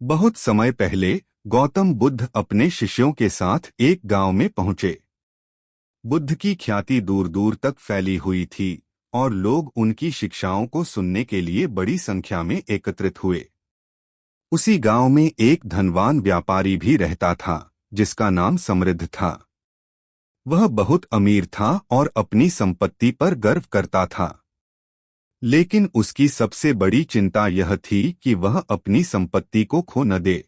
बहुत समय पहले गौतम बुद्ध अपने शिष्यों के साथ एक गांव में पहुंचे। बुद्ध की ख्याति दूर दूर तक फैली हुई थी और लोग उनकी शिक्षाओं को सुनने के लिए बड़ी संख्या में एकत्रित हुए। उसी गांव में एक धनवान व्यापारी भी रहता था जिसका नाम समृद्ध था। वह बहुत अमीर था और अपनी संपत्ति पर गर्व करता था, लेकिन उसकी सबसे बड़ी चिंता यह थी कि वह अपनी संपत्ति को खो न दे।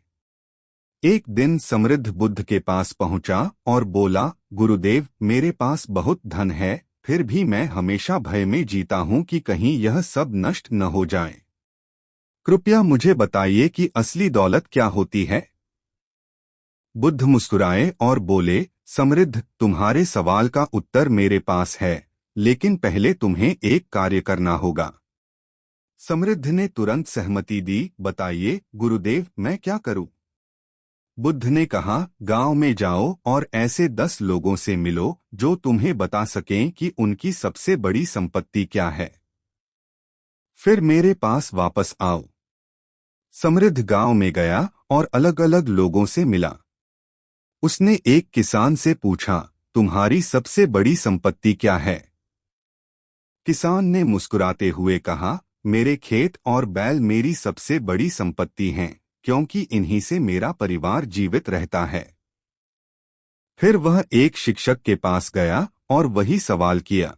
एक दिन समृद्ध बुद्ध के पास पहुंचा और बोला, गुरुदेव, मेरे पास बहुत धन है, फिर भी मैं हमेशा भय में जीता हूं कि कहीं यह सब नष्ट न हो जाए। कृपया मुझे बताइए कि असली दौलत क्या होती है। बुद्ध मुस्कुराए और बोले, समृद्ध, तुम्हारे सवाल का उत्तर मेरे पास है, लेकिन पहले तुम्हें एक कार्य करना होगा। समृद्ध ने तुरंत सहमति दी। बताइए गुरुदेव, मैं क्या करूं? बुद्ध ने कहा, गांव में जाओ और ऐसे 10 लोगों से मिलो जो तुम्हें बता सकें कि उनकी सबसे बड़ी संपत्ति क्या है। फिर मेरे पास वापस आओ। समृद्ध गांव में गया और अलग अलग लोगों से मिला। उसने एक किसान से पूछा, तुम्हारी सबसे बड़ी संपत्ति क्या है? किसान ने मुस्कुराते हुए कहा, मेरे खेत और बैल मेरी सबसे बड़ी संपत्ति हैं, क्योंकि इन्हीं से मेरा परिवार जीवित रहता है। फिर वह एक शिक्षक के पास गया और वही सवाल किया।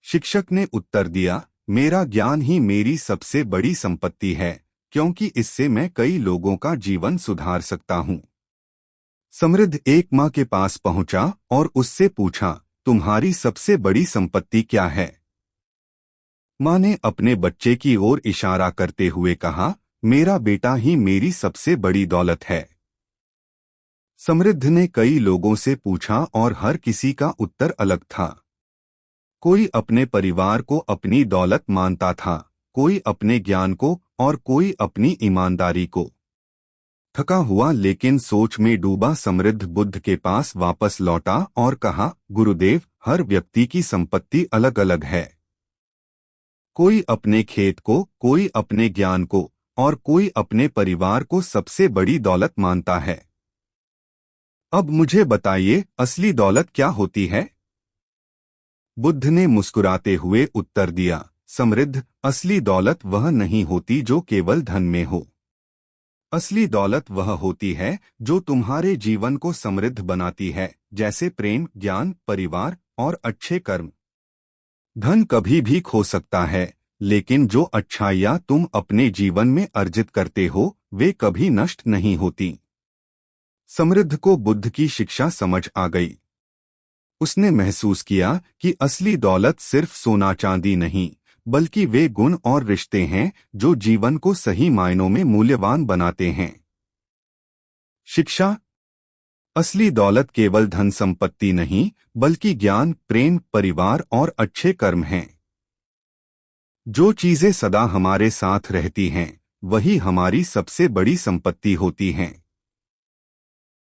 शिक्षक ने उत्तर दिया, मेरा ज्ञान ही मेरी सबसे बड़ी संपत्ति है, क्योंकि इससे मैं कई लोगों का जीवन सुधार सकता हूँ। समृद्ध एक माँ के पास पहुंचा और उससे पूछा, तुम्हारी सबसे बड़ी संपत्ति क्या है? माँ ने अपने बच्चे की ओर इशारा करते हुए कहा, मेरा बेटा ही मेरी सबसे बड़ी दौलत है। समृद्ध ने कई लोगों से पूछा और हर किसी का उत्तर अलग था। कोई अपने परिवार को अपनी दौलत मानता था, कोई अपने ज्ञान को और कोई अपनी ईमानदारी को। थका हुआ लेकिन सोच में डूबा समृद्ध बुद्ध के पास वापस लौटा और कहा, गुरुदेव, हर व्यक्ति की संपत्ति अलग अलग है। कोई अपने खेत को, कोई अपने ज्ञान को और कोई अपने परिवार को सबसे बड़ी दौलत मानता है। अब मुझे बताइए, असली दौलत क्या होती है? बुद्ध ने मुस्कुराते हुए उत्तर दिया, समृद्ध, असली दौलत वह नहीं होती जो केवल धन में हो। असली दौलत वह होती है जो तुम्हारे जीवन को समृद्ध बनाती है, जैसे प्रेम, ज्ञान, परिवार और अच्छे कर्म। धन कभी भी खो सकता है, लेकिन जो अच्छाइयाँ तुम अपने जीवन में अर्जित करते हो, वे कभी नष्ट नहीं होती। समृद्ध को बुद्ध की शिक्षा समझ आ गई। उसने महसूस किया कि असली दौलत सिर्फ सोना चांदी नहीं, बल्कि वे गुण और रिश्ते हैं जो जीवन को सही मायनों में मूल्यवान बनाते हैं। शिक्षा। असली दौलत केवल धन संपत्ति नहीं, बल्कि ज्ञान, प्रेम, परिवार और अच्छे कर्म हैं। जो चीजें सदा हमारे साथ रहती हैं, वही हमारी सबसे बड़ी संपत्ति होती हैं।